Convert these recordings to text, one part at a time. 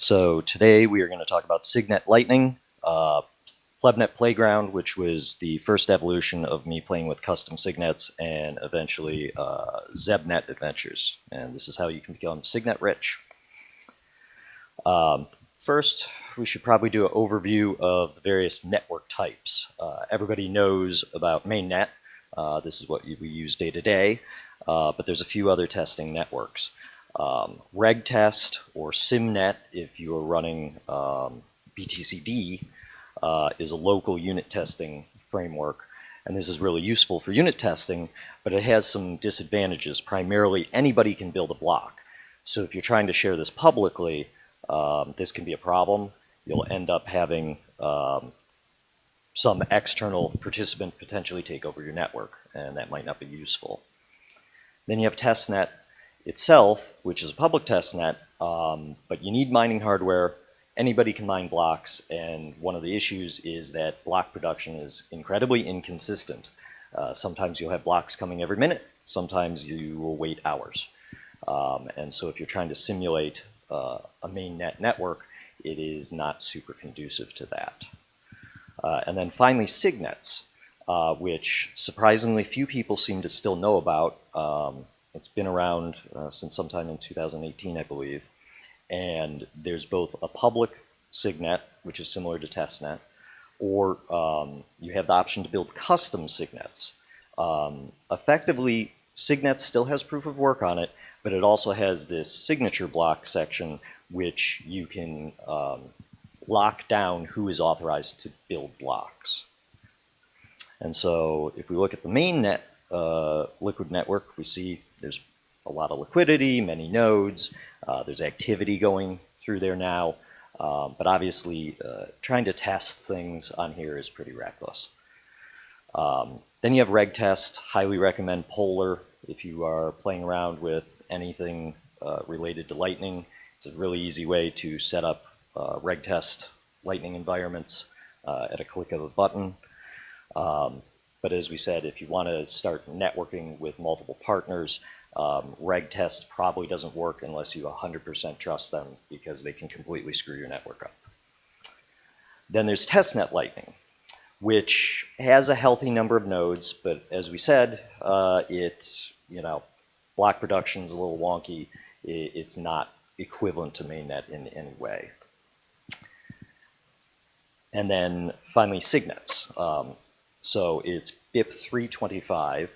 So today we are going to talk about Signet Lightning, Plebnet Playground, which was the first evolution of me playing with custom signets, and eventually Zebnet adventures. And this is how you can become Signet Rich. First, we should probably do an overview of the various network types. Everybody knows about mainnet. This is what we use day to day, but there's a few other testing networks. RegTest or SIMnet, if you are running BTCD, is a local unit testing framework, and this is really useful for unit testing, but it has some disadvantages. Primarily, anybody can build a block. So if you're trying to share this publicly, this can be a problem. You'll end up having some external participant potentially take over your network, and that might not be useful. Then you have testnet itself, which is a public testnet, but you need mining hardware. Anybody can mine blocks, and one of the issues is that block production is incredibly inconsistent. Sometimes you'll have blocks coming every minute, sometimes you will wait hours. And so if you're trying to simulate a mainnet network, it is not super conducive to that. And then finally, signets, which surprisingly few people seem to still know about. It's been around since sometime in 2018, I believe. And there's both a public signet, which is similar to testnet, or you have the option to build custom signets. Effectively, Signet still has proof of work on it, but it also has this signature block section, which you can lock down who is authorized to build blocks. And so if we look at the mainnet liquid network, we see there's a lot of liquidity, many nodes, there's activity going through there now, but obviously trying to test things on here is pretty reckless. Then you have RegTest, highly recommend Polar if you are playing around with anything related to Lightning. It's a really easy way to set up RegTest Lightning environments at a click of a button. But as we said, if you want to start networking with multiple partners, RegTest probably doesn't work unless you 100% trust them, because they can completely screw your network up. Then there's testnet Lightning, which has a healthy number of nodes, but as we said, block production is a little wonky. It's not equivalent to mainnet in any way. And then finally, signets. So it's BIP 325,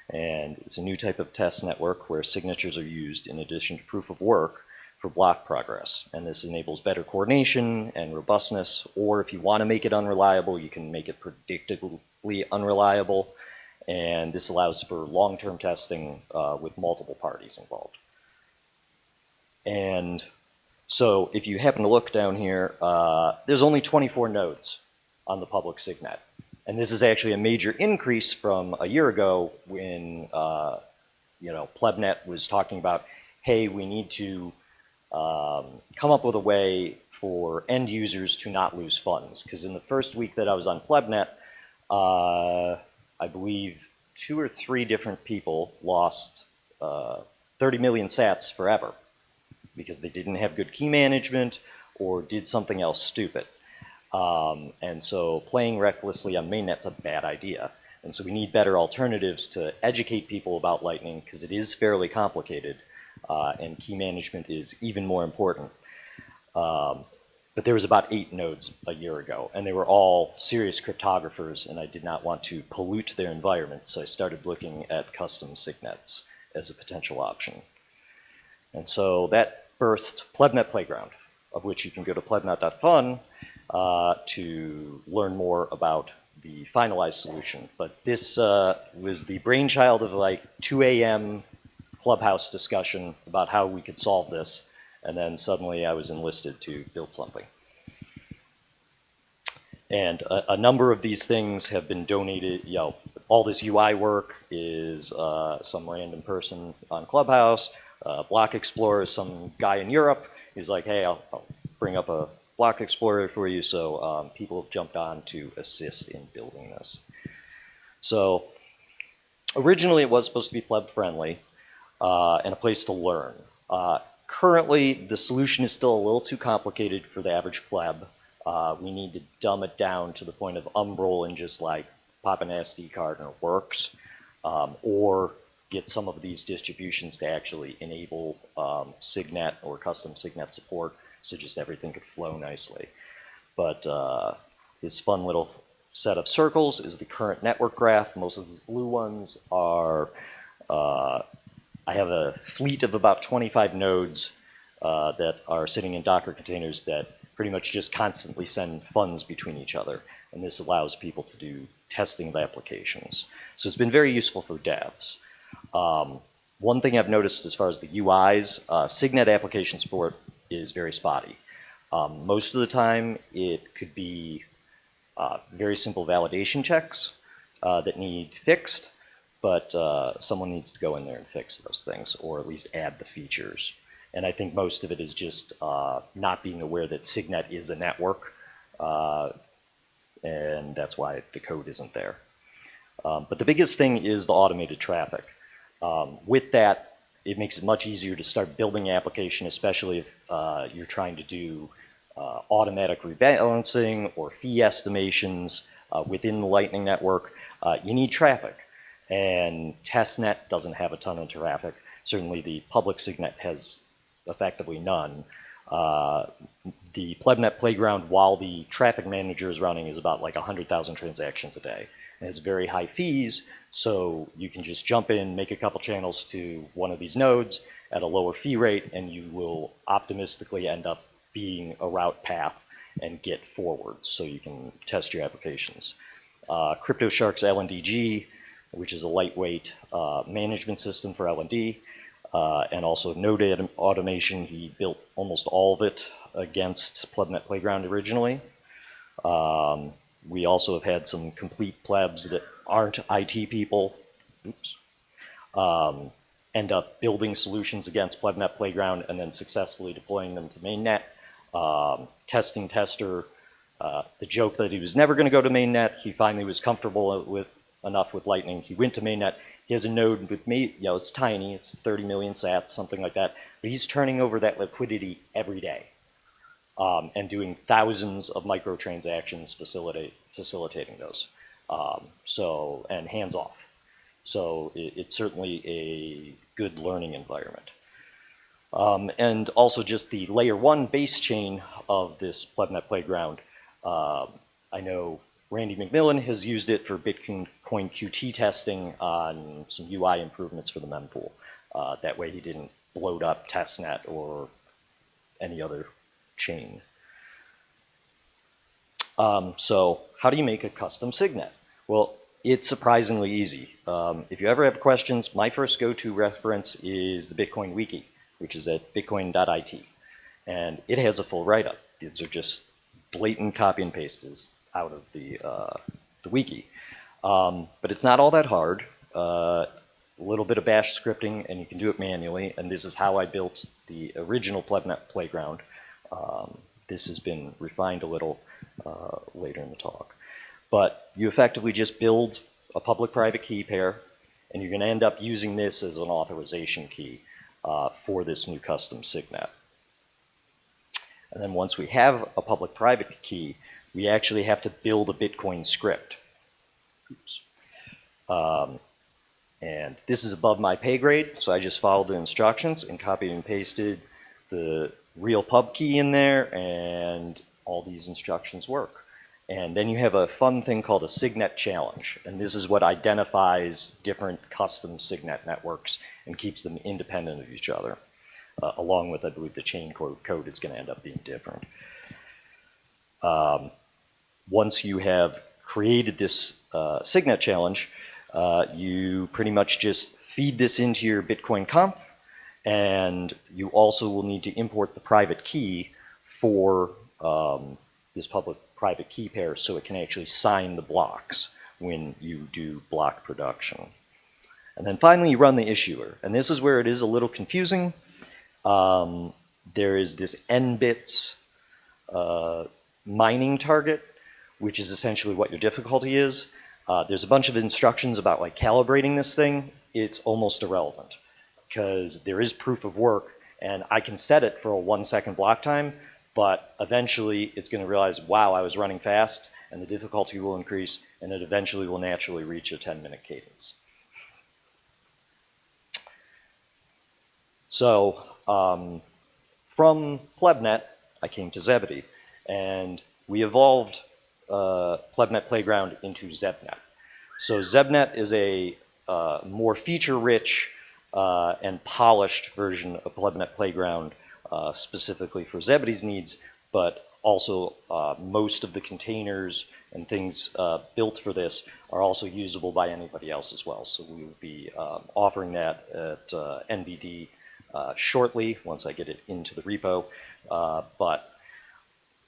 and it's a new type of test network where signatures are used in addition to proof of work for block progress. And this enables better coordination and robustness, or if you want to make it unreliable, you can make it predictably unreliable. And this allows for long-term testing with multiple parties involved. And so if you happen to look down here, there's only 24 nodes on the public Signet. And this is actually a major increase from a year ago when Plebnet was talking about, hey, we need to come up with a way for end users to not lose funds. Because in the first week that I was on Plebnet, I believe 2 or 3 different people lost 30 million sats forever because they didn't have good key management or did something else stupid. And so playing recklessly on mainnet's a bad idea. And so we need better alternatives to educate people about Lightning, because it is fairly complicated, and key management is even more important. But there was about 8 nodes a year ago, and they were all serious cryptographers, and I did not want to pollute their environment, so I started looking at custom signets as a potential option. And so that birthed Plebnet Playground, of which you can go to plebnet.fun to learn more about the finalized solution. But this was the brainchild of like 2 a.m. Clubhouse discussion about how we could solve this, and then suddenly I was enlisted to build something. And a number of these things have been donated. All this UI work is some random person on Clubhouse. Block Explorer is some guy in Europe. He's like, hey, I'll bring up a Block Explorer for you, so people have jumped on to assist in building this. So originally it was supposed to be pleb friendly and a place to learn. Currently, the solution is still a little too complicated for the average pleb. We need to dumb it down to the point of unrolling, just like pop an SD card and it works, or get some of these distributions to actually enable Signet or custom Signet support, so just everything could flow nicely. But this fun little set of circles is the current network graph. Most of the blue ones are, I have a fleet of about 25 nodes that are sitting in Docker containers that pretty much just constantly send funds between each other. And this allows people to do testing of applications. So it's been very useful for devs. One thing I've noticed as far as the UIs, Signet application support is very spotty. Most of the time, it could be very simple validation checks that need fixed, but someone needs to go in there and fix those things, or at least add the features. And I think most of it is just not being aware that Signet is a network, and that's why the code isn't there. But the biggest thing is the automated traffic. With that, it makes it much easier to start building application, especially if you're trying to do automatic rebalancing or fee estimations within the Lightning Network. You need traffic, and testnet doesn't have a ton of traffic. Certainly the public Signet has effectively none. The plebnet playground, while the traffic manager is running, is about like 100,000 transactions a day. It has very high fees, so you can just jump in, make a couple channels to one of these nodes at a lower fee rate, and you will optimistically end up being a route path and get forwards, so you can test your applications. CryptoShark's LNDG, which is a lightweight management system for LND, and also node automation. He built almost all of it against plebnet playground originally. We also have had some complete plebs that aren't IT people, end up building solutions against plebnet playground and then successfully deploying them to mainnet. Testing tester, the joke that he was never going to go to mainnet, he finally was comfortable enough with Lightning. He went to mainnet. He has a node with it's tiny, it's 30 million sats, something like that, but he's turning over that liquidity every day. And doing thousands of microtransactions facilitating those. And hands off. So it's certainly a good learning environment. And also just the layer 1 base chain of this plebnet playground. I know Randy McMillan has used it for Bitcoin QT testing on some UI improvements for the mempool. That way he didn't bloat up testnet or any other chain. So how do you make a custom Signet? Well, it's surprisingly easy. If you ever have questions, my first go-to reference is the Bitcoin wiki, which is at bitcoin.it. And it has a full write-up. These are just blatant copy and pastes out of the wiki. But it's not all that hard. A little bit of bash scripting, and you can do it manually. And this is how I built the original plebnet playground. This has been refined a little later in the talk. But you effectively just build a public-private key pair, and you're going to end up using this as an authorization key for this new custom Signet. And then once we have a public-private key, we actually have to build a Bitcoin script. And this is above my pay grade, so I just followed the instructions and copied and pasted the real pub key in there, and all these instructions work. And then you have a fun thing called a Signet challenge, and this is what identifies different custom Signet networks and keeps them independent of each other, along with, I believe, the chain code is going to end up being different. Once you have created this Signet challenge, you pretty much just feed this into your Bitcoin conf, and you also will need to import the private key for this public-private key pair so it can actually sign the blocks when you do block production. And then finally, you run the issuer. And this is where it is a little confusing. There is this n-bits mining target, which is essentially what your difficulty is. There's a bunch of instructions about like calibrating this thing. It's almost irrelevant because there is proof of work, And I can set it for a 1-second block time, but eventually it's going to realize, wow, I was running fast, and the difficulty will increase, and it eventually will naturally reach a 10-minute cadence. So from PlebNet, I came to Zebedee, and we evolved PlebNet Playground into Zebnet. So Zebnet is a more feature-rich and polished version of PlebNet Playground specifically for Zebedee's needs, but also most of the containers and things built for this are also usable by anybody else as well. So we will be offering that at NBD shortly once I get it into the repo, but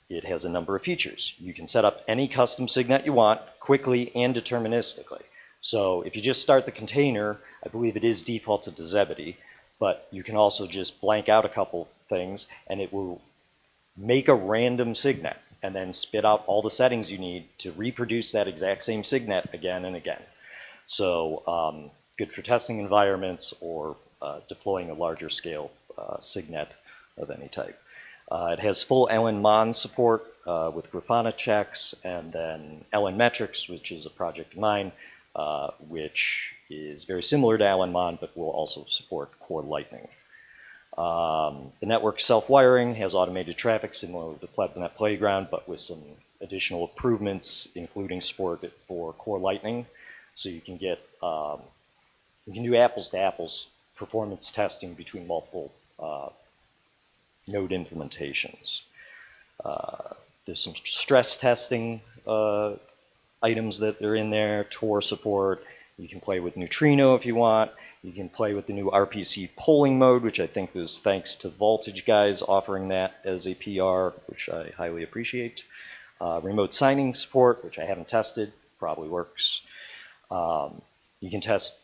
it has a number of features. You can set up any custom signet you want quickly and deterministically. So if you just start the container, I believe it is defaulted to Zebedee, but you can also just blank out a couple things and it will make a random signet and then spit out all the settings you need to reproduce that exact same signet again and again. So good for testing environments or deploying a larger scale signet of any type. It has full LN-Mon support with Grafana checks, and then LN Metrics, which is a project of mine, which is very similar to LN-Mon, but will also support Core Lightning. The network self-wiring has automated traffic similar to PlebNet Playground, but with some additional improvements, including support for Core Lightning. So you can get, you can do apples to apples performance testing between multiple node implementations. There's some stress testing items that are in there, Tor support. You can play with Neutrino if you want. You can play with the new RPC polling mode, which I think was thanks to Voltage guys offering that as a PR, which I highly appreciate. Remote signing support, which I haven't tested, probably works. You can test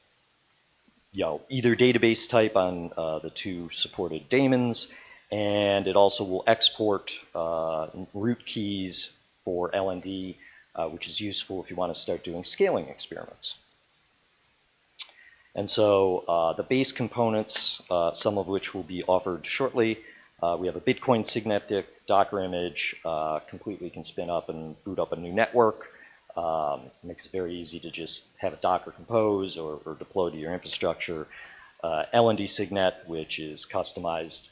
either database type on the two supported daemons, and it also will export root keys for LND, which is useful if you want to start doing scaling experiments. And so the base components, some of which will be offered shortly, we have a Bitcoin Signet Docker image, completely can spin up and boot up a new network. Makes it very easy to just have a Docker compose or deploy to your infrastructure. LND Signet, which is customized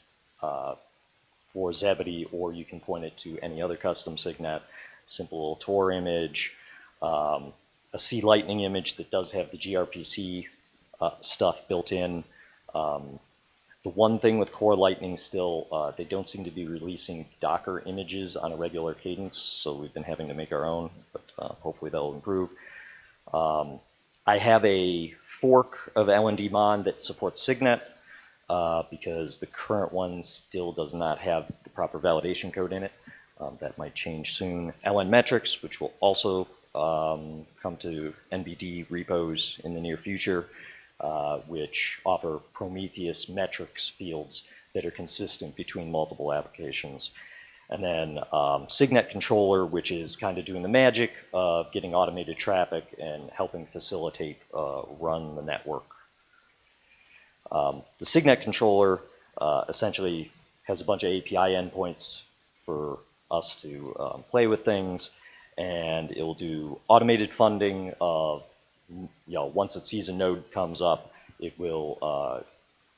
for Zebedee, or you can point it to any other custom Signet. Simple little Tor image. A C Lightning image that does have the gRPC stuff built in. The one thing with Core Lightning still, they don't seem to be releasing Docker images on a regular cadence, so we've been having to make our own, but hopefully that'll improve. I have a fork of LND-Mon that supports Signet because the current one still does not have the proper validation code in it. That might change soon. LN Metrics, which will also come to NBD repos in the near future, which offer Prometheus metrics fields that are consistent between multiple applications. And then Signet Controller, which is kind of doing the magic of getting automated traffic and helping facilitate run the network. The Signet Controller essentially has a bunch of API endpoints for us to play with things, and it will do automated funding of, once it sees a node comes up, it will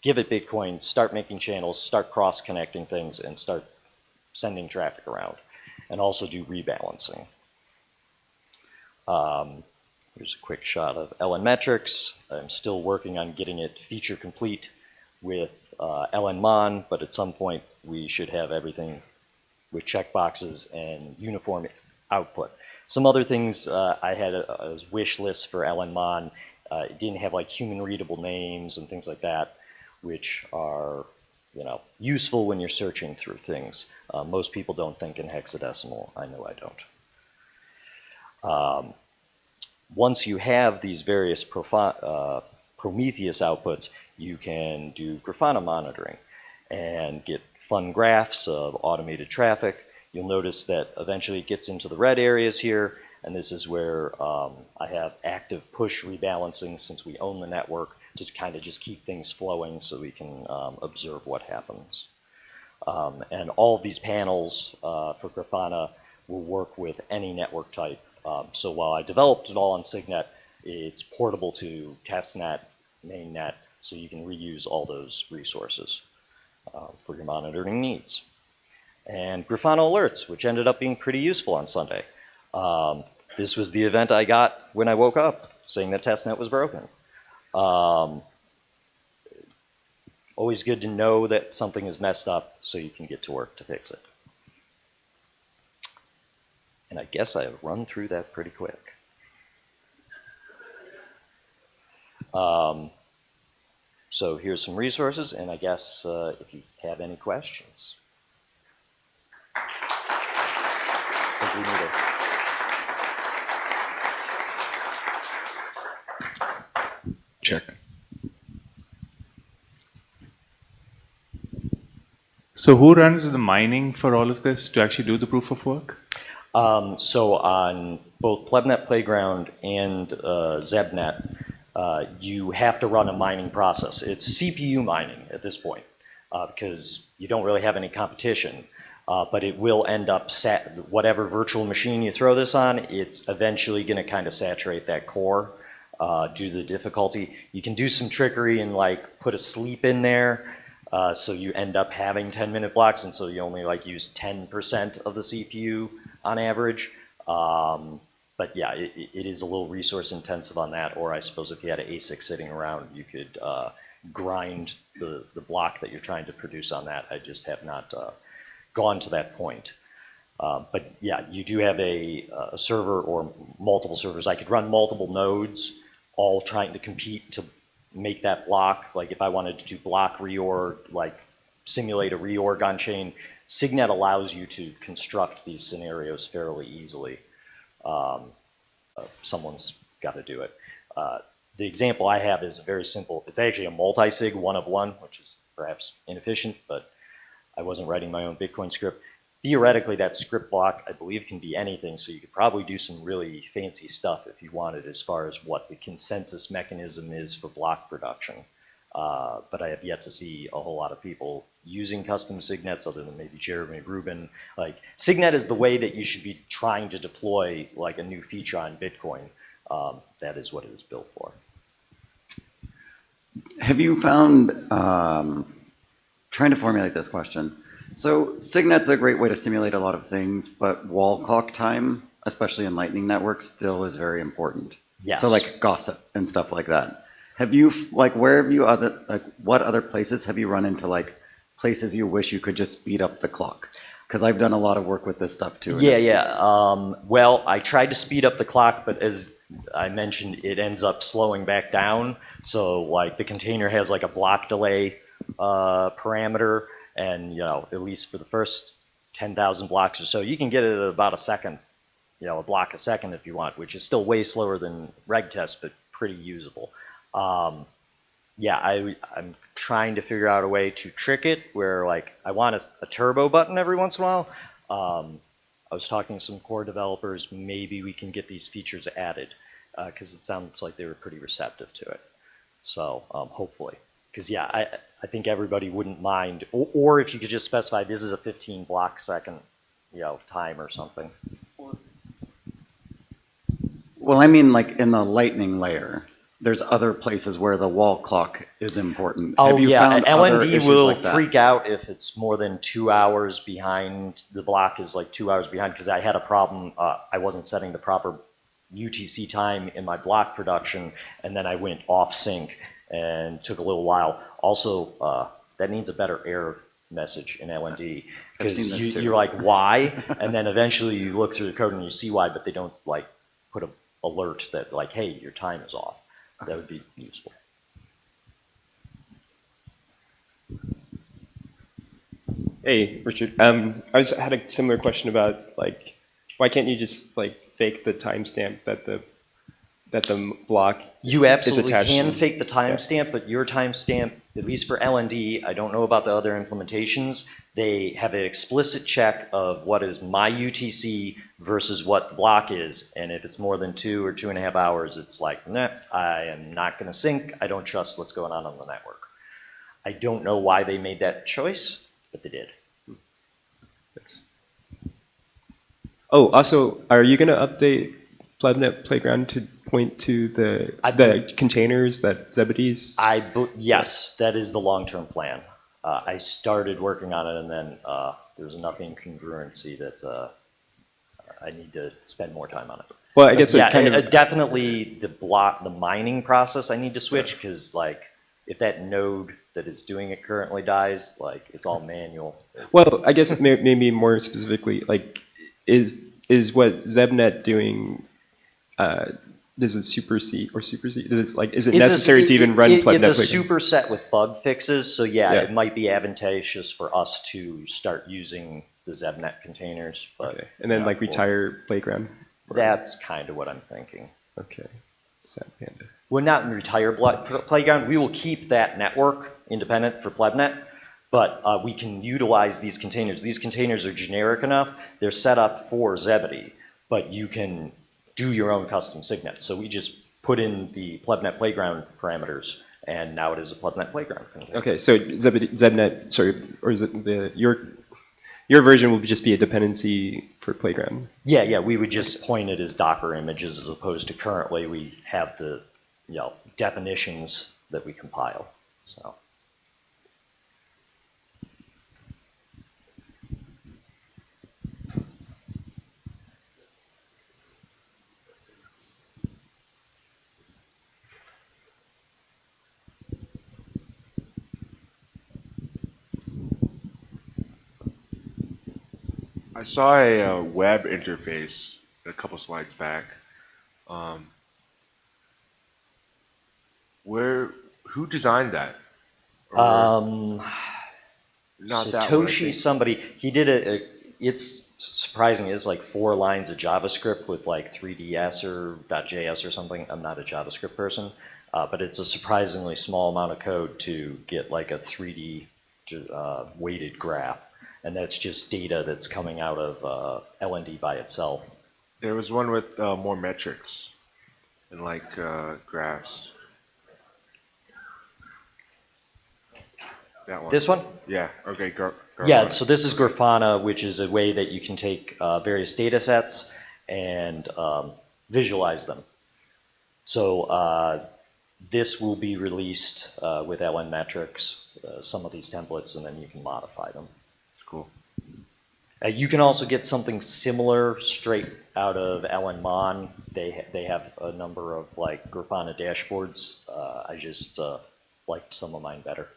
give it Bitcoin, start making channels, start cross-connecting things, and start sending traffic around, and also do rebalancing. Here's a quick shot of LN Metrics. I'm still working on getting it feature complete with LN-Mon, but at some point we should have everything with checkboxes and uniform output. Some other things I had a wish list for LN-Mon. It didn't have like human readable names and things like that, which are useful when you're searching through things. Most people don't think in hexadecimal. I know I don't. Once you have these various Prometheus outputs, you can do Grafana monitoring and get fun graphs of automated traffic. You'll notice that eventually it gets into the red areas here, and this is where I have active push rebalancing since we own the network. to kind of just keep things flowing so we can observe what happens. And all of these panels for Grafana will work with any network type. So while I developed it all on Signet, it's portable to testnet, mainnet, so you can reuse all those resources for your monitoring needs. And Grafana alerts, which ended up being pretty useful on Sunday. This was the event I got when I woke up, saying that testnet was broken. Always good to know that something is messed up so you can get to work to fix it. And I guess I have run through that pretty quick. So here's some resources, and I guess if you have any questions. I think we need a check. So who runs the mining for all of this to actually do the proof of work? So on both PlebNet Playground and Zebnet, you have to run a mining process. It's CPU mining at this point because you don't really have any competition. But it will end up, whatever virtual machine you throw this on, it's eventually going to kind of saturate that core due to the difficulty. You can do some trickery and like put a sleep in there. So you end up having 10-minute blocks, and so you only like use 10% of the CPU on average. But yeah, it is a little resource intensive on that, or I suppose if you had an ASIC sitting around, you could grind the block that you're trying to produce on that. I just have not gone to that point. But yeah, you do have a server or multiple servers. I could run multiple nodes all trying to compete to make that block. Like if I wanted to do block reorg, like simulate a reorg on chain, Signet allows you to construct these scenarios fairly easily. Someone's got to do it. The example I have is very simple. It's actually a multi-sig one of one, which is perhaps inefficient, but I wasn't writing my own Bitcoin script. Theoretically, that script block, I believe, can be anything, so you could probably do some really fancy stuff if you wanted as far as what the consensus mechanism is for block production. But I have yet to see a whole lot of people using custom Signets other than maybe Jeremy Rubin. Like, Signet is the way that you should be trying to deploy like a new feature on Bitcoin. That is what it is built for. Have you found, trying to formulate this question, so Signet's a great way to simulate a lot of things, but wall clock time, especially in Lightning networks, still is very important. Yes. So like gossip and stuff like that. Have you, like, where have you what other places have you run into, like, places you wish you could just speed up the clock? Because I've done a lot of work with this stuff too. Yeah. Well, I tried to speed up the clock, but as I mentioned, it ends up slowing back down. So like the container has like a block delay parameter, and you know, at least for the first 10,000 blocks or so, you can get it at about a second, you know, a block a second if you want, which is still way slower than reg test, but pretty usable. Yeah, I'm trying to figure out a way to trick it where like I want a turbo button every once in a while. I was talking to some core developers, maybe we can get these features added because it sounds like they were pretty receptive to it. So hopefully, because yeah, I think everybody wouldn't mind, or if you could just specify this is a 15 block second, you know, time or something. Well, I mean, like in the Lightning layer, there's other places where the wall clock is important. Oh, have you yeah, found LND will like freak out if it's more than 2 hours behind. The block is like 2 hours behind because I had a problem. I wasn't setting the proper UTC time in my block production, and then I went off sync and took a little while. Also, that needs a better error message in LND because you're like, why? And then eventually you look through the code and you see why, but they don't like put an alert that like, hey, your time is off. That would be useful. Hey, Richard. I had a similar question about like, why can't you just like fake the timestamp that the that the block You is absolutely attached. can and- fake the timestamp, but your timestamp, at least for LND, I don't know about the other implementations, they have an explicit check of what is my UTC versus what the block is. And if it's more than 2 or 2.5 hours, it's like, nah, I am not going to sync. I don't trust what's going on the network. I don't know why they made that choice, but they did. Thanks. Oh, also, are you going to update PlebNet Playground to point to the containers that Zebedee's? Yes, that is the long-term plan. I started working on it, and then there's enough incongruency that I need to spend more time on it. Well, I guess yeah, it kind of definitely the mining process I need to switch, because like if that node that is doing it currently dies, like it's all manual. Well, I guess maybe more specifically, like, is what Zebnet doing? Does it supersede? Is it necessary to even run PlebNet? It's a superset with bug fixes, so yeah, Yeah. it might be advantageous for us to start using the Zebnet containers. But Okay, and then like retire Playground. That's kind of what I'm thinking. Okay, Sad Panda. We're not retire Playground. We will keep that network independent for PlebNet, but we can utilize these containers. These containers are generic enough. They're set up for Zebedee, but you can do your own custom signet. So we just put in the PlebNet Playground parameters, and now it is a PlebNet Playground container. Okay, so Zebnet, sorry, or is it your version will just be a dependency for Playground? Yeah, we would just point it as Docker images, as opposed to currently we have the definitions that we compile. So. I saw a web interface a couple slides back. Who designed that? Or not that one, I Satoshi think. somebody, he did it's surprising, it's like 4 lines of JavaScript with like 3ds or .js or something. I'm not a JavaScript person, but it's a surprisingly small amount of code to get like a 3D weighted graph. And that's just data that's coming out of LND by itself. There was one with more metrics and like graphs. That one. This one? Yeah. Okay. Yeah, so this is Grafana, which is a way that you can take various data sets and visualize them. So this will be released with LN metrics, some of these templates, and then you can modify them. Cool. You can also get something similar straight out of LNMon. They have a number of like Grafana dashboards. I just liked some of mine better.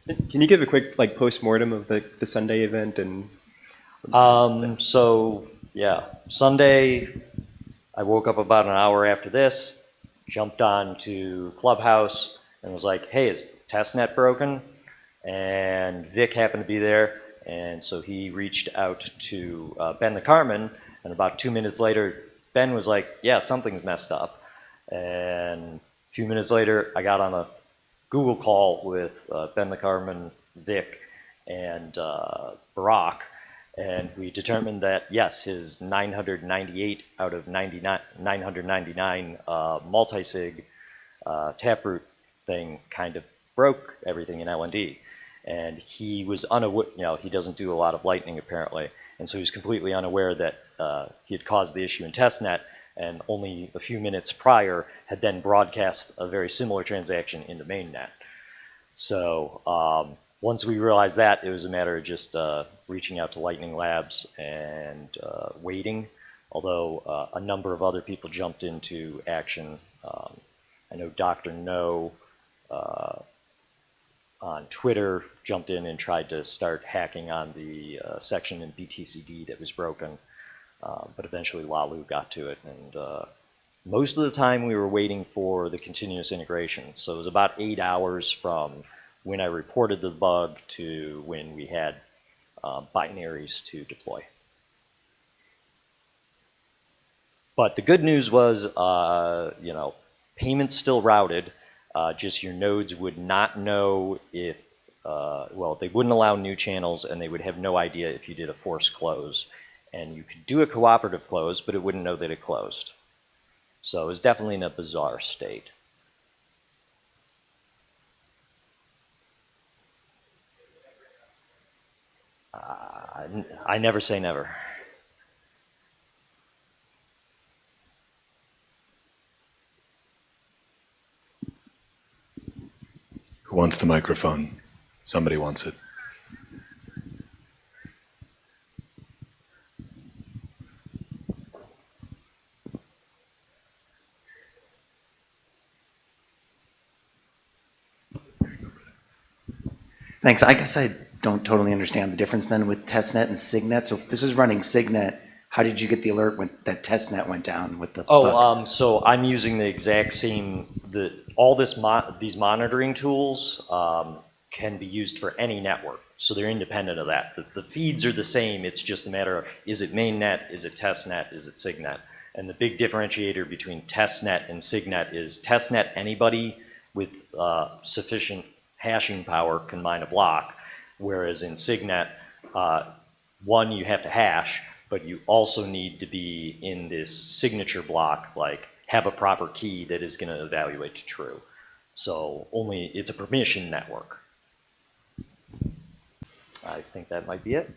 Can you give a quick like post-mortem of the Sunday event and? So yeah, Sunday, I woke up about an hour after this, jumped on to Clubhouse and was like, hey, is testnet broken? And Vic happened to be there, and so he reached out to Ben the Carman, and about 2 minutes later, Ben was like, yeah, something's messed up. And a few minutes later, I got on a Google call with Ben the Carman, Vic, and Barack, and we determined that, yes, his 998 out of 999 multi-sig taproot thing kind of broke everything in LND. And he was unaware, he doesn't do a lot of lightning apparently, and so he was completely unaware that he had caused the issue in testnet, and only a few minutes prior had then broadcast a very similar transaction into mainnet. So once we realized that, it was a matter of just reaching out to Lightning Labs and waiting, although a number of other people jumped into action. I know Dr. No on Twitter jumped in and tried to start hacking on the section in BTCD that was broken, but eventually Lalu got to it, and most of the time we were waiting for the continuous integration. So it was about 8 hours from when I reported the bug to when we had binaries to deploy. But the good news was, you know, payments still routed, just your nodes would not know if, well, they wouldn't allow new channels and they would have no idea if you did a forced close. And you could do a cooperative close, but it wouldn't know that it closed. So it was definitely in a bizarre state. I never say never. Who wants the microphone? Somebody wants it. Thanks. I guess I don't totally understand the difference then with testnet and Signet. So if this is running Signet, how did you get the alert when that testnet went down with the bug? So I'm using the exact same, all these monitoring tools can be used for any network. So they're independent of that. The feeds are the same. It's just a matter of, is it mainnet, is it testnet, is it Signet? And the big differentiator between testnet and Signet is testnet, anybody with sufficient hashing power can mine a block, whereas in Signet, one, you have to hash, but you also need to be in this signature block, like have a proper key that is going to evaluate to true. So it's a permission network. I think that might be it.